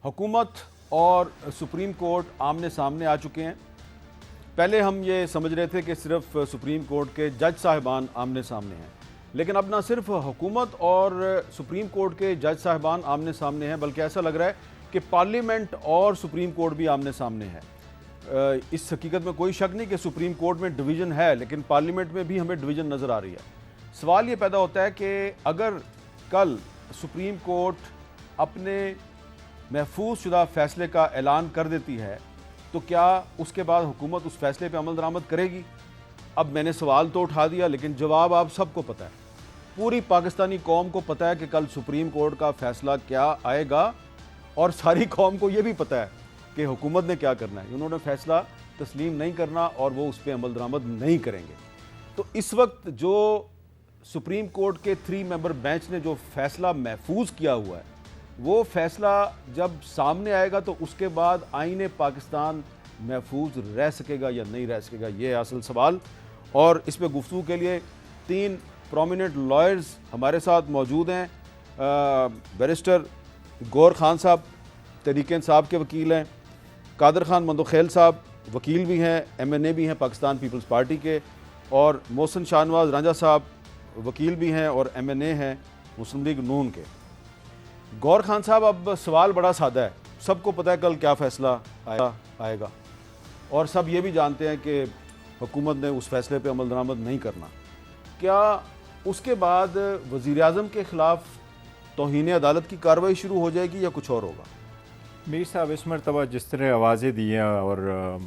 حکومت اور supreme court آمنے سامنے آ چکے ہیں۔ پہلے ہم یہ سمجھ رہے تھے کہ صرف سپریم کورٹ کے جج صاحبان آمنے سامنے ہیں، لیکن اب نہ صرف حکومت اور سپریم کورٹ کے جج صاحبان آمنے سامنے ہیں، بلکہ ایسا لگ رہا ہے کہ پارلیمنٹ اور سپریم کورٹ بھی آمنے سامنے ہے۔ اس حقیقت میں کوئی شک نہیں کہ سپریم کورٹ میں ڈویژن ہے، لیکن پارلیمنٹ میں بھی ہمیں ڈویژن نظر آ رہی ہے۔ سوال یہ پیدا ہوتا ہے کہ اگر کل سپریم کورٹ اپنے محفوظ شدہ فیصلے کا اعلان کر دیتی ہے تو کیا اس کے بعد حکومت اس فیصلے پہ عمل درآمد کرے گی؟ اب میں نے سوال تو اٹھا دیا، لیکن جواب آپ سب کو پتہ ہے، پوری پاکستانی قوم کو پتہ ہے کہ کل سپریم کورٹ کا فیصلہ کیا آئے گا، اور ساری قوم کو یہ بھی پتہ ہے کہ حکومت نے کیا کرنا ہے۔ انہوں نے فیصلہ تسلیم نہیں کرنا اور وہ اس پہ عمل درآمد نہیں کریں گے۔ تو اس وقت جو سپریم کورٹ کے 3 ممبر بینچ نے جو فیصلہ محفوظ کیا ہوا ہے، وہ فیصلہ جب سامنے آئے گا تو اس کے بعد آئین پاکستان محفوظ رہ سکے گا یا نہیں رہ سکے گا، یہ ہے اصل سوال۔ اور اس پہ گفتگو کے لیے 3 پرومیننٹ لائرز ہمارے ساتھ موجود ہیں۔ بیرسٹر گور خان صاحب تحریک انصاف کے وکیل ہیں، قادر خان مندوخیل صاحب وکیل بھی ہیں، MNA بھی ہیں پاکستان پیپلز پارٹی کے، اور محسن شاہ نواز رانجھا صاحب وکیل بھی ہیں اور MNA ہیں مسلم لیگ نون کے۔ گور خان صاحب، اب سوال بڑا سادہ ہے، سب کو پتہ ہے کل کیا فیصلہ آئے گا، اور سب یہ بھی جانتے ہیں کہ حکومت نے اس فیصلے پہ عمل درآمد نہیں کرنا۔ کیا اس کے بعد وزیر اعظم کے خلاف توہین عدالت کی کارروائی شروع ہو جائے گی یا کچھ اور ہوگا؟ میر صاحب، اس مرتبہ جس طرح آوازیں دی ہیں اور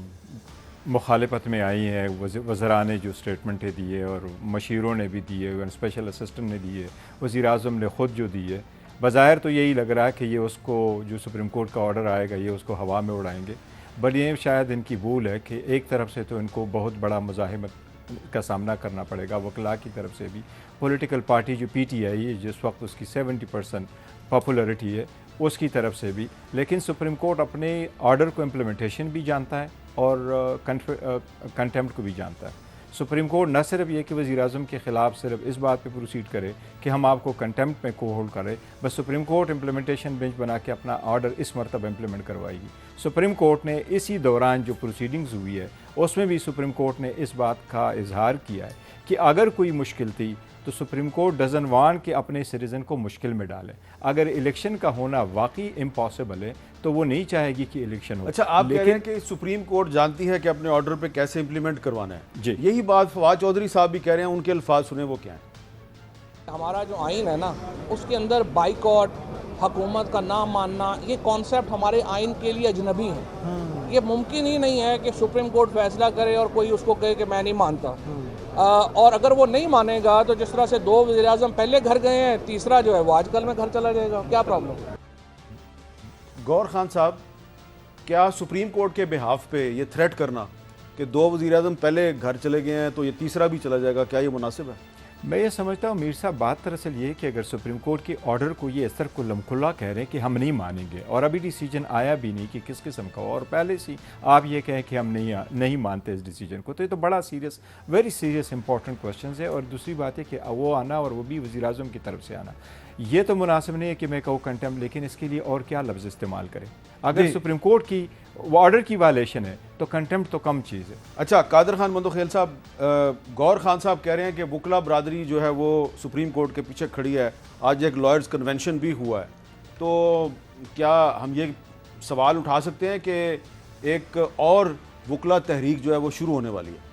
مخالفت میں آئی ہیں، وزراء نے جو اسٹیٹمنٹیں دی ہے اور مشیروں نے بھی دی ہے، اسپیشل اسسٹنٹ نے دی ہے، وزیر اعظم نے خود جو دی ہے، بظاہر تو یہی لگ رہا ہے کہ یہ اس کو جو سپریم کورٹ کا آرڈر آئے گا یہ اس کو ہوا میں اڑائیں گے۔ بٹ یہ شاید ان کی بھول ہے کہ ایک طرف سے تو ان کو بہت بڑا مزاحمت کا سامنا کرنا پڑے گا وکلاء کی طرف سے بھی، پولیٹیکل پارٹی جو PTI ہے جس وقت اس کی 70% پاپولرٹی ہے اس کی طرف سے بھی، لیکن سپریم کورٹ اپنے آرڈر کو امپلیمنٹیشن بھی جانتا ہے اور کنٹیمپٹ کو بھی جانتا ہے۔ سپریم کورٹ نہ صرف یہ کہ وزیر اعظم کے خلاف صرف اس بات پہ پروسیڈ کرے کہ ہم آپ کو کنٹیمپٹ میں کو ہولڈ کرے، بس سپریم کورٹ امپلیمنٹیشن بینچ بنا کے اپنا آرڈر اس مرتبہ امپلیمنٹ کروائے گی۔ سپریم کورٹ نے اسی دوران جو پروسیڈنگز ہوئی ہے اس میں بھی سپریم کورٹ نے اس بات کا اظہار کیا ہے کہ اگر کوئی مشکل تھی تو سپریم کورٹ ڈزن وانٹ کہ اپنے سٹیزن کو مشکل میں ڈالے۔ اگر الیکشن کا ہونا واقعی امپاسبل ہے تو وہ نہیں چاہے گی کہ الیکشن ہو۔ اچھا، آپ کہہ رہے ہیں کہ سپریم کورٹ جانتی ہے کہ اپنے آرڈر پہ کیسے امپلیمنٹ کروانا ہے۔ جی، یہی بات فواد چودھری صاحب بھی کہہ رہے ہیں، ان کے الفاظ سنیں وہ کیا ہیں۔ ہمارا جو آئین ہے نا، اس کے اندر بائیکاٹ، حکومت کا نہ ماننا، یہ کانسیپٹ ہمارے آئین کے لیے اجنبی ہے۔ یہ ممکن ہی نہیں ہے کہ سپریم کورٹ فیصلہ کرے اور کوئی اس کو کہے کہ میں نہیں مانتا، اور اگر وہ نہیں مانے گا تو جس طرح سے 2 وزیر اعظم پہلے گھر گئے ہیں، تیسرا جو ہے وہ آج کل میں گھر چلا جائے گا، کیا پرابلم؟ گور خان صاحب، کیا سپریم کورٹ کے بہاف پہ یہ تھریٹ کرنا کہ 2 وزیر اعظم پہلے گھر چلے گئے ہیں تو یہ تیسرا بھی چلا جائے گا، کیا یہ مناسب ہے؟ میں یہ سمجھتا ہوں میر صاحب، بات دراصل یہ ہے کہ اگر سپریم کورٹ کے آرڈر کو یہ اس طرح کلم کھلا کہہ رہے ہیں کہ ہم نہیں مانیں گے، اور ابھی ڈیسیجن آیا بھی نہیں کہ کس قسم کا ہو، اور پہلے سے آپ یہ کہیں کہ ہم نہیں مانتے اس ڈیسیجن کو، تو یہ تو بڑا serious, very serious important questions ہے۔ اور دوسری بات ہے کہ وہ آنا اور وہ بھی وزیر اعظم کی طرف سے آنا، یہ تو مناسب نہیں ہے کہ میں کہوں کنٹیمپٹ، لیکن اس کے لیے اور کیا لفظ استعمال کریں؟ اگر سپریم کورٹ کی آرڈر کی وائلیشن ہے تو کنٹیمپٹ تو کم چیز ہے۔ اچھا، قادر خان مندوخیل صاحب، گور خان صاحب کہہ رہے ہیں کہ وکلا برادری جو ہے وہ سپریم کورٹ کے پیچھے کھڑی ہے، آج ایک لائرز کنونشن بھی ہوا ہے، تو کیا ہم یہ سوال اٹھا سکتے ہیں کہ ایک اور وکلا تحریک جو ہے وہ شروع ہونے والی ہے؟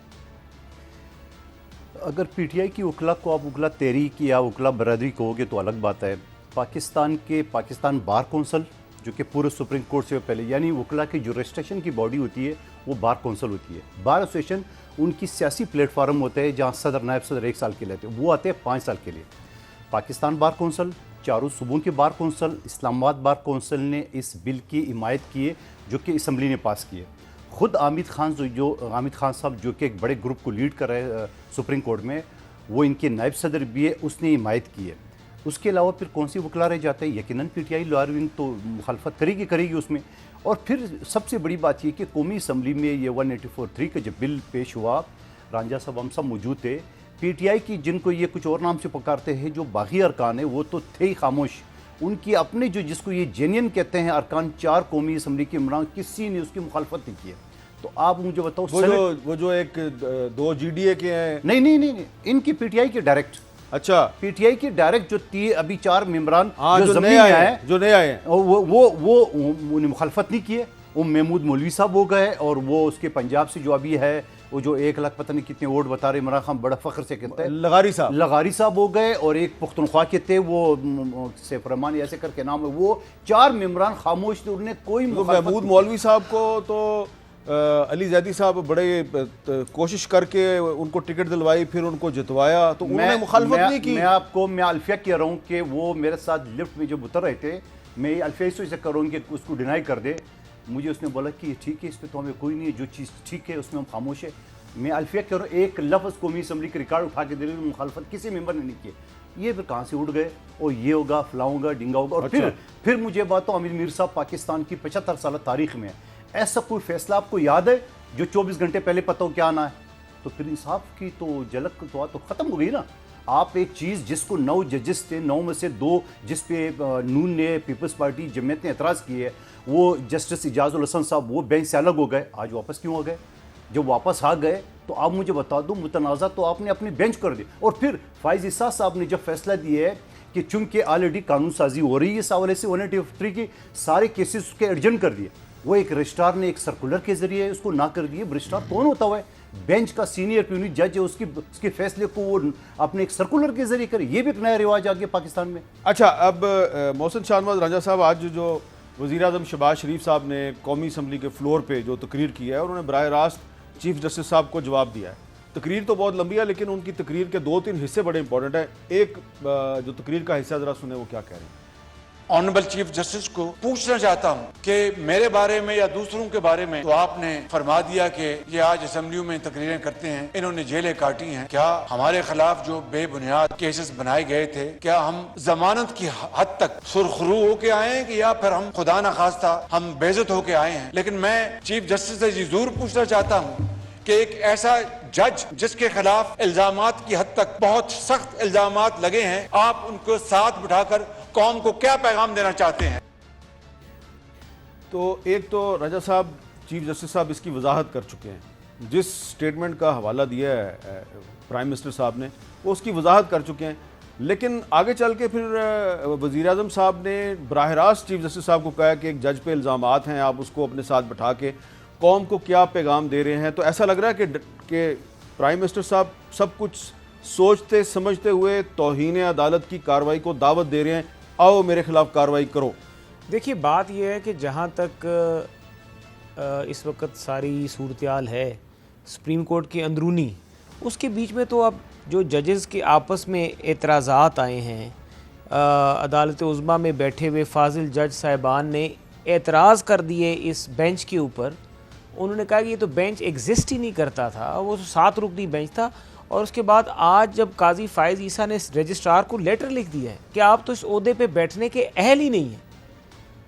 اگر PTI کی وکلا کو آپ وکلا تحریک یا وکلا برادری کہو گے تو الگ بات ہے۔ پاکستان بار کونسل جو کہ پورے سپریم کورٹ سے پہلے، یعنی وکلا کی جو رجسٹریشن کی باڈی ہوتی ہے وہ بار کونسل ہوتی ہے۔ بار ایسوسیشن ان کی سیاسی پلیٹ فارم ہوتا ہے جہاں صدر نائب صدر 1 سال کے لیے آتے ہیں، وہ آتے ہیں 5 سال کے لیے۔ پاکستان بار کونسل، چاروں صوبوں کے بار کونسل، اسلام آباد بار کونسل نے اس بل کی حمایت کی ہے جو کہ اسمبلی نے پاس کی ہے۔ خود حامد خان صاحب جو کہ ایک بڑے گروپ کو لیڈ کر رہے ہیں سپریم کورٹ میں، وہ ان کے نائب صدر بھی ہے، اس نے حمایت کی ہے۔ اس کے علاوہ پھر کون سی وکلا رہ جاتے ہیں؟ یقیناً PTI لائر ونگ تو مخالفت کرے گی اس میں۔ اور پھر سب سے بڑی بات یہ کہ قومی اسمبلی میں یہ 184(3) کا جب بل پیش ہوا، رانجھا صاحب ہم سب موجود تھے، PTI کی جن کو یہ کچھ اور نام سے پکارتے ہیں جو باغی ارکان ہیں وہ تو تھے ہی خاموش، ان کی اپنے جو جس کو یہ جینین کہتے ہیں ارکان 4 قومی اسمبلی کے ممبران کسی نے اس کی مخالفت نہیں کی ہے. تو آپ مجھے بتاؤ وہ جو ایک 2 GDA کے ہیں. نہیں ان کی پی ٹی آئی کے ڈائریکٹ, اچھا پی ٹی آئی کے ڈائریکٹ جو ابھی 4 ممبران جو زمین میں آئے ہیں, جو نئے آئے ہیں, وہ انہیں مخالفت نہیں کی ہے. وہ محمود مولوی صاحب ہو گئے, اور وہ اس کے پنجاب سے جو ابھی ہے وہ جو 1 لاکھ پتہ نہیں کتنے ووٹ بتا رہے, عمران خان بڑا فخر سے کہتا ہے, لغاری صاحب ہو گئے, اور ایک پختونخوا کے تھے وہ سیف الرحمان ایسے کر کے نام ہے. وہ 4 ممبران خاموش تھے, انہوں نے کوئی محمود مولوی صاحب کو تو علی زیدی صاحب بڑے کوشش کر کے ان کو ٹکٹ دلوائی, پھر ان کو جتوایا, تو انہوں نے مخالفت نہیں کی. میں الفیہ کہہ رہا ہوں کہ وہ میرے ساتھ لفٹ میں جب اتر رہے تھے, میں الفیہ سے کر رہا ہوں کہ اس کو ڈینائی کر دے. مجھے اس نے بولا کہ ٹھیک ہے, اس پہ تو ہمیں کوئی نہیں ہے, جو چیز ٹھیک ہے اس میں ہم خاموش ہیں. میں الفیہ کہہ رہا ہوں, ایک لفظ قومی اسمبلی کے ریکارڈ اٹھا کے دے رہے, مخالفت کسی ممبر نے نہیں کی. یہ پھر کہاں سے اٹھ گئے, اور یہ ہوگا فلاں ہوگا ڈنگا ہوگا. اور پھر مجھے بات تو امیر میر صاحب پاکستان کی 75 سالہ تاریخ میں ایسا کوئی فیصلہ آپ کو یاد ہے جو 24 گھنٹے پہلے پتہ ہو کیا آنا ہے؟ تو پھر انصاف کی تو جھلک تو ختم ہو گئی نا. آپ ایک چیز جس کو 9 ججز تھے, 9 میں سے 2 جس پہ نون نے, پیپلز پارٹی جمعیت نے اعتراض کی ہے, وہ جسٹس اجاز الحسن صاحب وہ بینچ سے الگ ہو گئے. آج واپس کیوں ہو گئے؟ جب واپس آ گئے تو آپ مجھے بتا دو, متنازع تو آپ نے اپنی بینچ کر دی. اور پھر فائز عیسیٰ صاحب نے جب فیصلہ دیا ہے کہ چونکہ آلریڈی قانون سازی ہو رہی ہے اس حوالے سے 183 کی سارے کیسز اس کے ایڈجنٹ کر دیے, وہ ایک رجسٹرار نے ایک سرکولر کے ذریعے اس کو نہ کر دیے. رجسٹرار کون ہوتا ہوا ہے؟ بینچ کا سینئر یونٹ جج ہے, اس کے فیصلے کو وہ اپنے ایک سرکولر کے ذریعے کرے. یہ بھی ایک نیا رواج آ گیا پاکستان میں. اچھا, اب محسن شاہ نواز راجہ صاحب, آج جو وزیر اعظم شہباز شریف صاحب نے قومی اسمبلی کے فلور پہ جو تقریر کی ہے, انہوں نے براہ راست چیف جسٹس صاحب کو جواب دیا ہے. تقریر تو بہت لمبی ہے, لیکن ان کی تقریر کے 2-3 حصے بڑے امپورٹنٹ ہیں. ایک جو تقریر کا حصہ ذرا سنیں, وہ کیا کہہ رہے ہیں. آنریبل چیف جسٹس کو پوچھنا چاہتا ہوں کہ میرے بارے میں یا دوسروں کے بارے میں تو آپ نے فرما دیا کہ یہ آج اسمبلیوں میں تقریریں کرتے ہیں, انہوں نے جیلیں کاٹی ہیں. کیا ہمارے خلاف جو بے بنیاد کیسز بنائے گئے تھے, کیا ہم ضمانت کی حد تک سرخرو ہو کے آئے ہیں, کہ یا پھر ہم خدا نخواستہ ہم بے عزت ہو کے آئے ہیں؟ لیکن میں چیف جسٹس سے ضرور پوچھنا چاہتا ہوں کہ ایک ایسا جج جس کے خلاف الزامات کی حد تک بہت سخت الزامات لگے ہیں, آپ ان کو ساتھ بٹھا کر قوم کو کیا پیغام دینا چاہتے ہیں؟ تو ایک تو راجہ صاحب, چیف جسٹس صاحب اس کی وضاحت کر چکے ہیں. جس سٹیٹمنٹ کا حوالہ دیا ہے پرائم منسٹر صاحب نے, وہ اس کی وضاحت کر چکے ہیں. لیکن آگے چل کے پھر وزیر اعظم صاحب نے براہ راست چیف جسٹس صاحب کو کہا کہ ایک جج پہ الزامات ہیں, آپ اس کو اپنے ساتھ بٹھا کے قوم کو کیا پیغام دے رہے ہیں. تو ایسا لگ رہا ہے کہ پرائم منسٹر صاحب سب کچھ سوچتے سمجھتے ہوئے توہین عدالت کی کارروائی کو دعوت دے رہے ہیں, آؤ میرے خلاف کارروائی کرو. دیکھیے, بات یہ ہے کہ جہاں تک اس وقت ساری صورتحال ہے سپریم کورٹ کے اندرونی, اس کے بیچ میں تو اب جو ججز کے آپس میں اعتراضات آئے ہیں, عدالت عظمیٰ میں بیٹھے ہوئے فاضل جج صاحبان نے اعتراض کر دیے اس بینچ کے اوپر. انہوں نے کہا کہ یہ تو بینچ ایگزسٹ ہی نہیں کرتا تھا, وہ 7 رکنی بینچ تھا. اور اس کے بعد آج جب قاضی فائز عیسیٰ نے رجسٹرار کو لیٹر لکھ دیا ہے کہ آپ تو اس عہدے پہ بیٹھنے کے اہل ہی نہیں ہیں,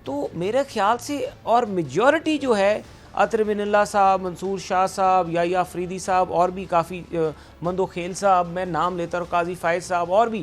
تو میرے خیال سے اور میجورٹی جو ہے, عطر بن اللہ صاحب, منصور شاہ صاحب, یا افریدی صاحب, اور بھی کافی مندو خیل صاحب, میں نام لیتا ہوں, قاضی فائز صاحب, اور بھی,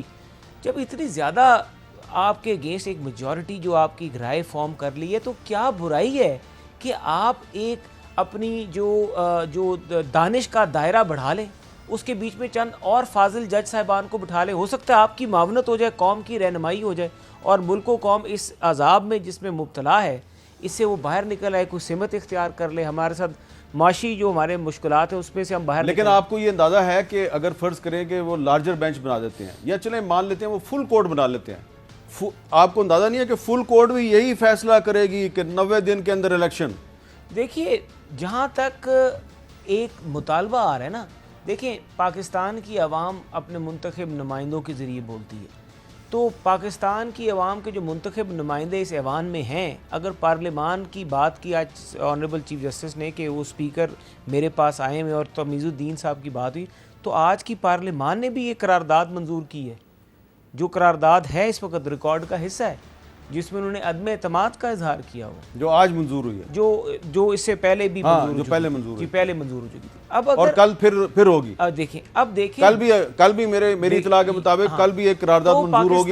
جب اتنی زیادہ آپ کے اگینسٹ ایک میجورٹی جو آپ کی رائے فارم کر لی ہے, تو کیا برائی ہے کہ آپ ایک اپنی جو دانش کا دائرہ بڑھا لیں, اس کے بیچ میں چند اور فاضل جج صاحبان کو بٹھا لیں. ہو سکتا ہے آپ کی معاونت ہو جائے, قوم کی رہنمائی ہو جائے, اور ملک و قوم اس عذاب میں جس میں مبتلا ہے اس سے وہ باہر نکل آئے, کوئی سمت اختیار کر لے, ہمارے ساتھ معاشی جو ہمارے مشکلات ہیں اس میں سے ہم باہر. لیکن آپ کو یہ اندازہ ہے کہ اگر فرض کریں کہ وہ لارجر بینچ بنا دیتے ہیں, یا چلیں مان لیتے ہیں وہ فل کورٹ بنا لیتے ہیں, آپ کو اندازہ نہیں ہے کہ فل کورٹ بھی یہی فیصلہ کرے گی کہ 90 دن کے اندر الیکشن؟ دیکھیے, جہاں تک ایک مطالبہ آ رہا ہے نا, دیکھیں پاکستان کی عوام اپنے منتخب نمائندوں کے ذریعے بولتی ہے, تو پاکستان کی عوام کے جو منتخب نمائندے اس ایوان میں ہیں, اگر پارلیمان کی بات کی آج آنریبل چیف جسٹس نے کہ وہ اسپیکر میرے پاس آئے ہوئے اور تمیز الدین صاحب کی بات ہوئی, تو آج کی پارلیمان نے بھی یہ قرارداد منظور کی ہے, جو قرارداد ہے اس وقت ریکارڈ کا حصہ ہے. جس میں انہوں نے عدم اعتماد کا اظہار کیا ہوا، جو آج منظور ہوئی ہے، جو اس سے پہلے بھی ہاں، منظور ہو جو چکی پہلے تھی۔ منظور جی ہوئی۔ پہلے منظور ہو چکی تھی۔ اب اور اگر کل پھر ہوگی، اب دیکھیں کل بھی میری اطلاع کے مطابق کل بھی ایک قرارداد تو منظور ہوگی۔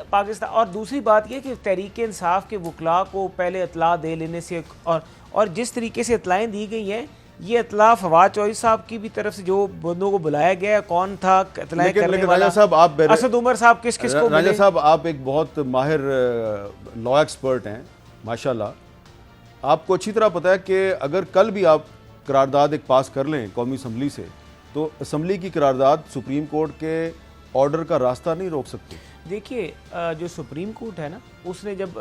پاکستان اور دوسری بات یہ کہ تحریک انصاف کے وکلاء کو پہلے اطلاع دے لینے سے اور جس طریقے سے اطلاعیں دی گئی ہیں، یہ اطلاع فواد چوہدری صاحب کی بھی طرف سے جو بندوں کو بلایا گیا ہے، کون تھا اطلاع کرنے لیکن والا، راجہ صاحب آپ اسد عمر صاحب کس کو راجہ ملے؟ صاحب آپ ایک بہت ماہر لا ایکسپرٹ ہیں ماشاءاللہ، آپ کو اچھی طرح پتہ ہے کہ اگر کل بھی آپ قرارداد ایک پاس کر لیں قومی اسمبلی سے، تو اسمبلی کی قرارداد سپریم کورٹ کے آرڈر کا راستہ نہیں روک سکتی۔ دیکھیے جو سپریم کورٹ ہے نا، اس نے جب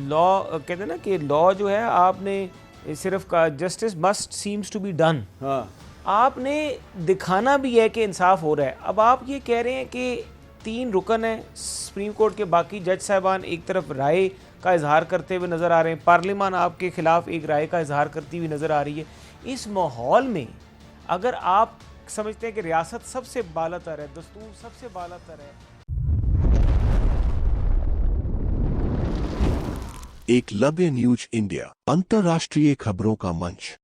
لا کہتے ہیں نا کہ لا جو ہے آپ نے صرف justice must seems to be done, ہاں، آپ نے دکھانا بھی ہے کہ انصاف ہو رہا ہے۔ اب آپ یہ کہہ رہے ہیں کہ 3 رکن ہیں سپریم کورٹ کے، باقی جج صاحبان ایک طرف رائے کا اظہار کرتے ہوئے نظر آ رہے ہیں، پارلیمان آپ کے خلاف ایک رائے کا اظہار کرتی ہوئی نظر آ رہی ہے۔ اس ماحول میں اگر آپ سمجھتے ہیں کہ ریاست سب سے بالا تر ہے، دستور سب سے بالا تر ہے، ایک لبِ نیوز انڈیا، انترراشٹریہ خبروں کا منچ۔